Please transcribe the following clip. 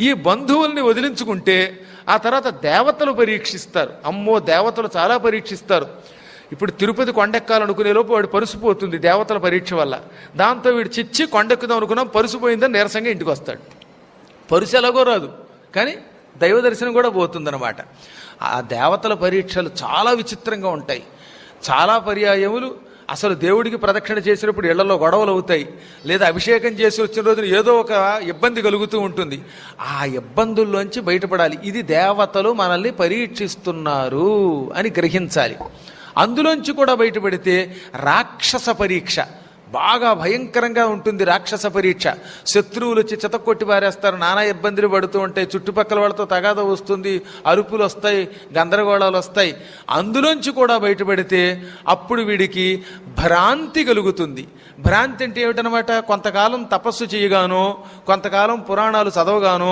ఈ బంధువుల్ని వదిలించుకుంటే ఆ తర్వాత దేవతలు పరీక్షిస్తారు. అమ్మో, దేవతలు చాలా పరీక్షిస్తారు. ఇప్పుడు తిరుపతి కొండెక్కాలనుకునే లోపు వాడు పరుసుపోతుంది దేవతల పరీక్ష వల్ల. దాంతో వీడు చిచ్చి కొండెక్కుదాం అనుకున్నాం, పరుసుపోయిందని నీరసంగా ఇంటికి వస్తాడు. పరుసు ఎలాగో రాదు, కానీ దైవ దర్శనం కూడా పోతుందన్నమాట. ఆ దేవతల పరీక్షలు చాలా విచిత్రంగా ఉంటాయి. చాలా పర్యాయములు అసలు దేవుడికి ప్రదక్షిణ చేసినప్పుడు ఇళ్లలో గొడవలు అవుతాయి, లేదా అభిషేకం చేసి వచ్చిన రోజున ఏదో ఒక ఇబ్బంది కలుగుతూ ఉంటుంది. ఆ ఇబ్బందుల్లోంచి బయటపడాలి. ఇది దేవతలు మనల్ని పరీక్షిస్తున్నారు అని గ్రహించాలి. అందులోంచి కూడా బయటపడితే రాక్షస పరీక్ష బాగా భయంకరంగా ఉంటుంది. రాక్షస పరీక్ష శత్రువులు వచ్చి చితక్కొట్టి పారేస్తారు, నానా ఇబ్బందులు పడుతూ ఉంటాయి, చుట్టుపక్కల వాళ్ళతో తగాద వస్తుంది, అరుపులు వస్తాయి, గందరగోళాలు వస్తాయి. అందులోంచి కూడా బయటపడితే అప్పుడు వీడికి భ్రాంతి కలుగుతుంది. భ్రాంతి అంటే ఏమిటనమాట? కొంతకాలం తపస్సు చేయగానో, కొంతకాలం పురాణాలు చదవగానో